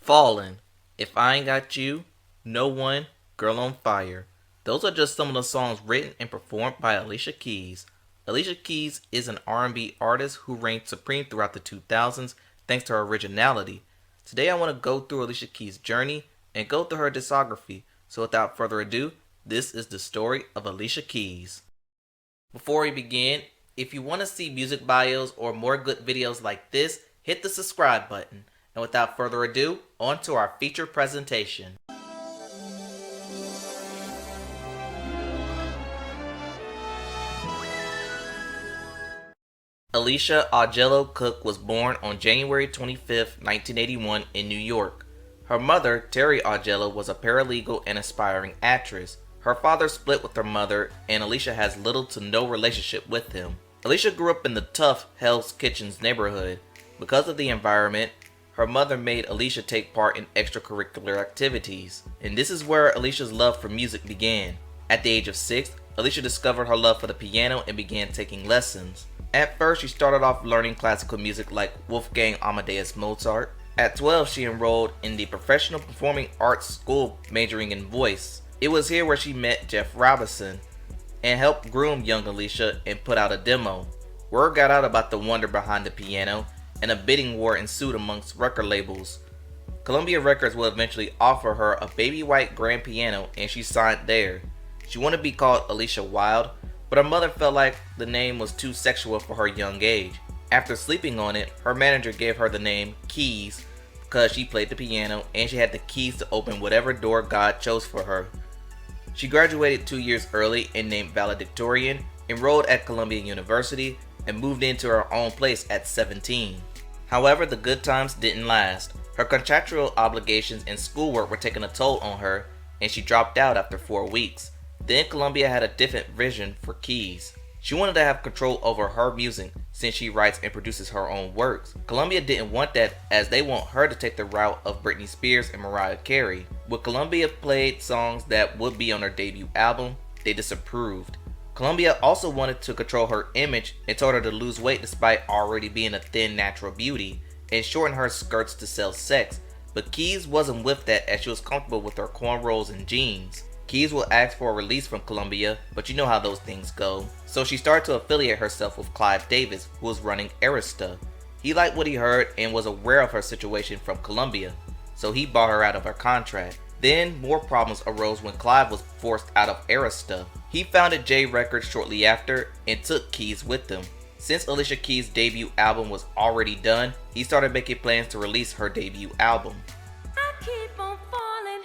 Fallin, If I Ain't Got You, No One, Girl on Fire. Those are just some of the songs written and performed by Alicia Keys. Alicia Keys is an R&B artist who reigned supreme throughout the 2000s thanks to her originality. Today I want to go through Alicia Keys' journey and go through her discography. So without further ado, this is the story of Alicia Keys. Before we begin, if you want to see music bios or more good videos like this, hit the subscribe button. And without further ado, on to our feature presentation. Alicia Augello Cook was born on January 25, 1981 in New York. Her mother, Terry Augello, was a paralegal and aspiring actress. Her father split with her mother, and Alicia has little to no relationship with him. Alicia grew up in the tough Hell's Kitchens neighborhood. Because of the environment, her mother made Alicia take part in extracurricular activities, and this is where Alicia's love for music began. At the age of 6, Alicia discovered her love for the piano and began taking lessons. At first, she started off learning classical music like Wolfgang Amadeus Mozart. At 12, she enrolled in the Professional Performing Arts School, majoring in voice. It was here where she met Jeff Robinson and helped groom young Alicia and put out a demo. Word got out about the wonder behind the piano, and a bidding war ensued amongst record labels. Columbia Records will eventually offer her a baby white grand piano, and she signed there. She wanted to be called Alicia Wilde, but her mother felt like the name was too sexual for her young age. After sleeping on it, her manager gave her the name Keys because she played the piano and she had the keys to open whatever door God chose for her. She graduated 2 years early and named valedictorian, enrolled at Columbia University, and moved into her own place at 17. However, the good times didn't last. Her contractual obligations and schoolwork were taking a toll on her, and she dropped out after 4 weeks. Then Columbia had a different vision for Keys. She wanted to have control over her music since she writes and produces her own works. Columbia didn't want that, as they want her to take the route of Britney Spears and Mariah Carey. When Columbia played songs that would be on her debut album, they disapproved. Columbia also wanted to control her image and told her to lose weight despite already being a thin natural beauty, and shorten her skirts to sell sex, but Keys wasn't with that as she was comfortable with her cornrows and jeans. Keys will ask for a release from Columbia, but you know how those things go. So she started to affiliate herself with Clive Davis, who was running Arista. He liked what he heard and was aware of her situation from Columbia, so he bought her out of her contract. Then more problems arose when Clive was forced out of Arista. He founded J Records shortly after and took Keys with him. Since Alicia Keys' debut album was already done, he started making plans to release her debut album. I keep on falling.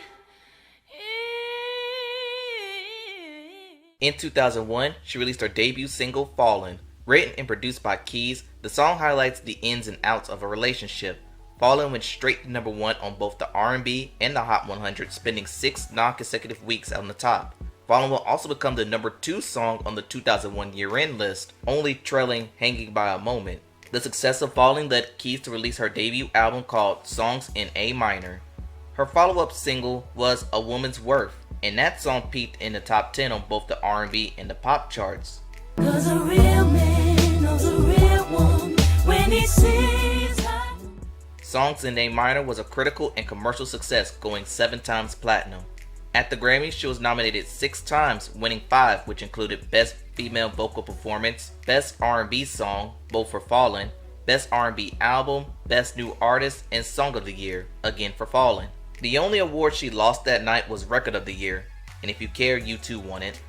In 2001, she released her debut single, Fallin. Written and produced by Keys, the song highlights the ins and outs of a relationship. Fallin went straight to #1 on both the R&B and the Hot 100, spending 6 non-consecutive weeks on the top. Fallin will also become the #2 song on the 2001 year-end list, only trailing Hanging by a Moment. The success of Fallin led Keys to release her debut album called Songs in A Minor. Her follow-up single was A Woman's Worth, and that song peaked in the top 10 on both the R&B and the pop charts. 'Cause a real man knows a real woman when he sees her. Songs in A Minor was a critical and commercial success, going 7 times platinum. At the Grammys, she was nominated 6 times, winning 5, which included Best Female Vocal Performance, Best R&B Song, both for Fallin, Best R&B Album, Best New Artist, and Song of the Year, again for Fallin. The only award she lost that night was Record of the Year, and If You Care, U2 won it.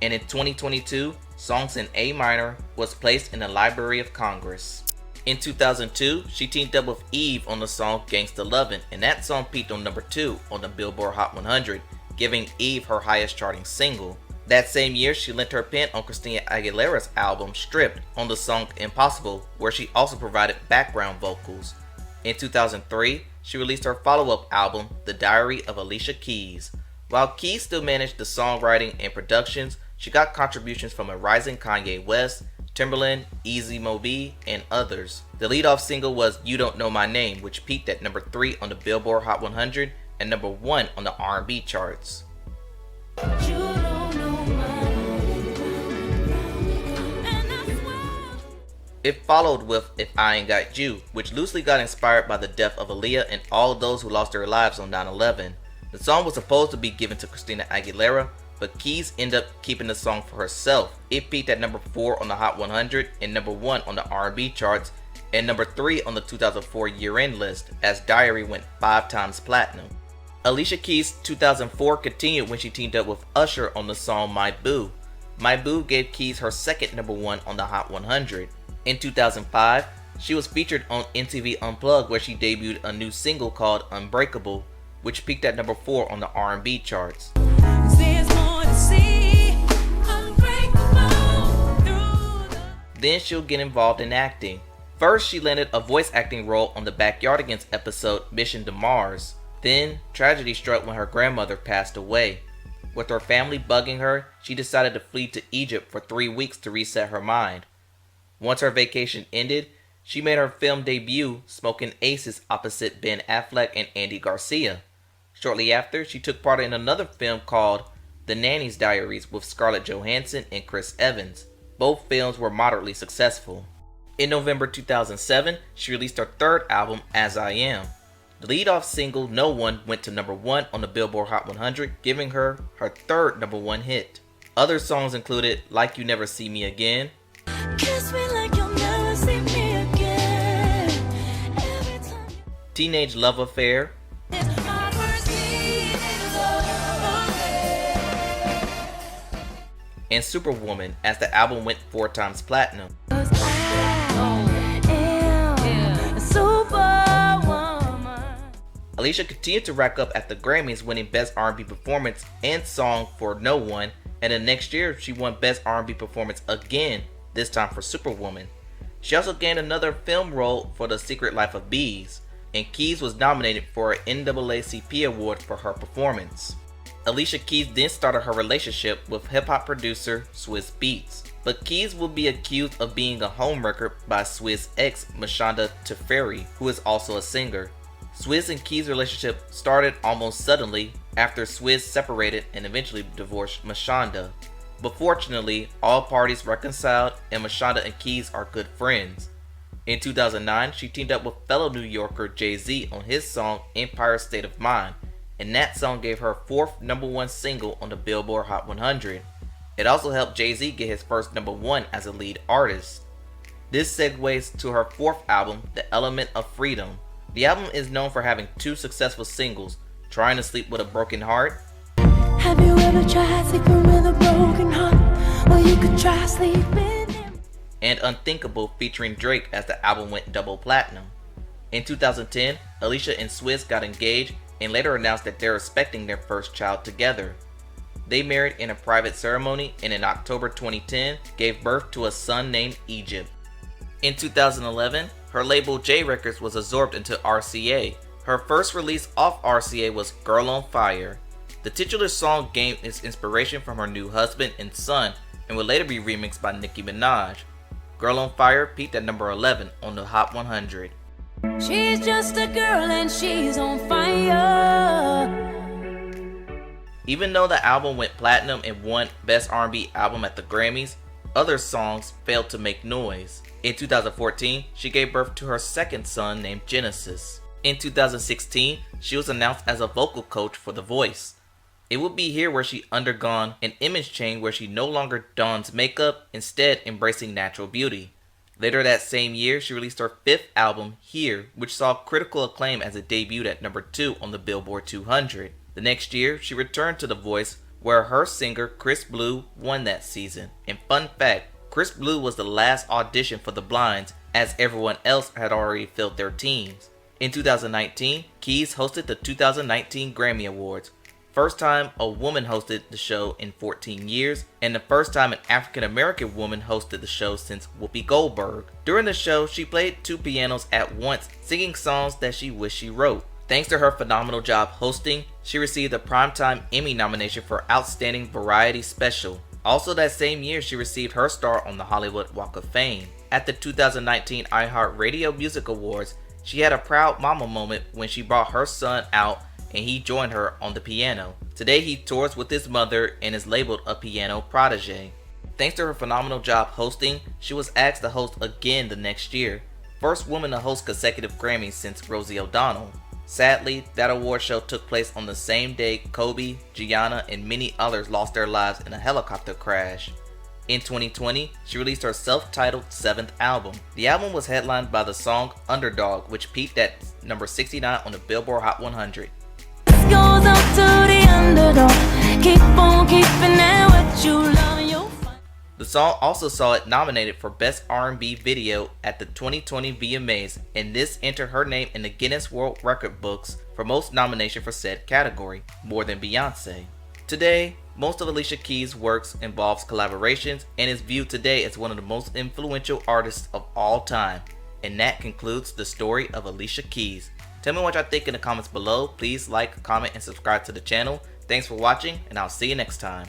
And in 2022, Songs in A Minor was placed in the Library of Congress. In 2002, she teamed up with Eve on the song Gangsta Lovin, and that song peaked on #2 on the Billboard Hot 100, giving Eve her highest charting single. That same year, she lent her pen on Christina Aguilera's album Stripped on the song Impossible, where she also provided background vocals. In 2003, she released her follow-up album, The Diary of Alicia Keys. While Keys still managed the songwriting and productions, she got contributions from a rising Kanye West, Timberland, Easy Moby, and others. The lead-off single was You Don't Know My Name, which peaked at #3 on the Billboard Hot 100 and #1 on the R&B charts. You don't know my name. And I swear It followed with If I Ain't Got You, which loosely got inspired by the death of Aaliyah and all of those who lost their lives on 9/11. The song was supposed to be given to Christina Aguilera, but Keys ended up keeping the song for herself. It peaked at number 4 on the Hot 100 and number 1 on the R&B charts and number 3 on the 2004 year-end list, as Diary went 5 times platinum. Alicia Keys' 2004 continued when she teamed up with Usher on the song My Boo. My Boo gave Keys her second number 1 on the Hot 100. In 2005, she was featured on MTV Unplugged, where she debuted a new single called Unbreakable, which peaked at number 4 on the R&B charts. Then she'll get involved in acting. First, she landed a voice acting role on the Backyardigans episode Mission to Mars. Then, tragedy struck when her grandmother passed away. With her family bugging her, she decided to flee to Egypt for 3 weeks to reset her mind. Once her vacation ended, she made her film debut smoking aces opposite Ben Affleck and Andy Garcia. Shortly after, she took part in another film called The Nanny's Diaries with Scarlett Johansson and Chris Evans. Both films were moderately successful. In November 2007, she released her third album, As I Am. The lead-off single, No One, went to number 1 on the Billboard Hot 100, giving her her third number 1 hit. Other songs included Like You Never See Me Again, Kiss me like you'll never see me again. Every time Teenage Love Affair, it's my first meeting love. and Superwoman, as the album went 4 times platinum. 'Cause I am a superwoman. Alicia continued to rack up at the Grammys, winning Best R&B Performance and Song for No One, and the next year she won Best R&B Performance again, this time for Superwoman. She also gained another film role for The Secret Life of Bees, and Keys was nominated for an NAACP award for her performance. Alicia Keys then started her relationship with hip-hop producer Swizz Beatz, but Keys will be accused of being a homewrecker by Swizz ex Mashonda Tifire, who is also a singer. Swizz and Keys' relationship started almost suddenly after Swizz separated and eventually divorced Mashonda. But fortunately, all parties reconciled and Mashonda and Keys are good friends. In 2009, she teamed up with fellow New Yorker Jay-Z on his song Empire State of Mind, and that song gave her 4th number 1 single on the Billboard Hot 100. It also helped Jay-Z get his first number 1 as a lead artist. This segues to her 4th album, The Element of Freedom. The album is known for having 2 successful singles, Trying to Sleep with a Broken Heart Have you ever tried sleeping with a broken heart? Well, you could try sleeping in. and Unthinkable, featuring Drake, as the album went double platinum. In 2010, Alicia and Swizz got engaged and later announced that they're expecting their first child together. They married in a private ceremony and in October 2010 gave birth to a son named Egypt. In 2011, her label J Records was absorbed into RCA. Her first release off RCA was Girl on Fire. The titular song gained its inspiration from her new husband and son and would later be remixed by Nicki Minaj. Girl on Fire peaked at number 11 on the Hot 100. She's just a girl and she's on fire. Even though the album went platinum and won Best R&B Album at the Grammys, other songs failed to make noise. In 2014, she gave birth to her second son named Genesis. In 2016, she was announced as a vocal coach for The Voice. It would be here where she undergone an image change where she no longer dons makeup, instead embracing natural beauty. Later that same year, she released her 5th album, Here, which saw critical acclaim as it debuted at number 2 on the Billboard 200. The next year, she returned to The Voice, where her singer Chris Blue won that season. And fun fact, Chris Blue was the last audition for The Blinds, as everyone else had already filled their teams. In 2019, Keys hosted the 2019 Grammy Awards. First time a woman hosted the show in 14 years, and the first time an African American woman hosted the show since Whoopi Goldberg. During the show, she played 2 pianos at once, singing songs that she wished she wrote. Thanks to her phenomenal job hosting, she received a Primetime Emmy nomination for Outstanding Variety Special. Also that same year, she received her star on the Hollywood Walk of Fame. At the 2019 iHeartRadio Music Awards, she had a proud mama moment when she brought her son out and he joined her on the piano. Today he tours with his mother and is labeled a piano protege. Thanks to her phenomenal job hosting, she was asked to host again the next year. First woman to host consecutive Grammys since Rosie O'Donnell. Sadly, that award show took place on the same day Kobe, Gianna, and many others lost their lives in a helicopter crash. In 2020, she released her self-titled 7th album. The album was headlined by the song Underdog, which peaked at number 69 on the Billboard Hot 100. Goes out to the underdog. Keep on keeping it what you love and you'll find. The song also saw it nominated for Best R&B Video at the 2020 VMAs, and this entered her name in the Guinness World Record books for most nomination for said category, more than Beyonce. Today, most of Alicia Keys' works involves collaborations and is viewed today as one of the most influential artists of all time. And that concludes the story of Alicia Keys. Tell me what y'all think in the comments below. Please like, comment, and subscribe to the channel. Thanks for watching, and I'll see you next time.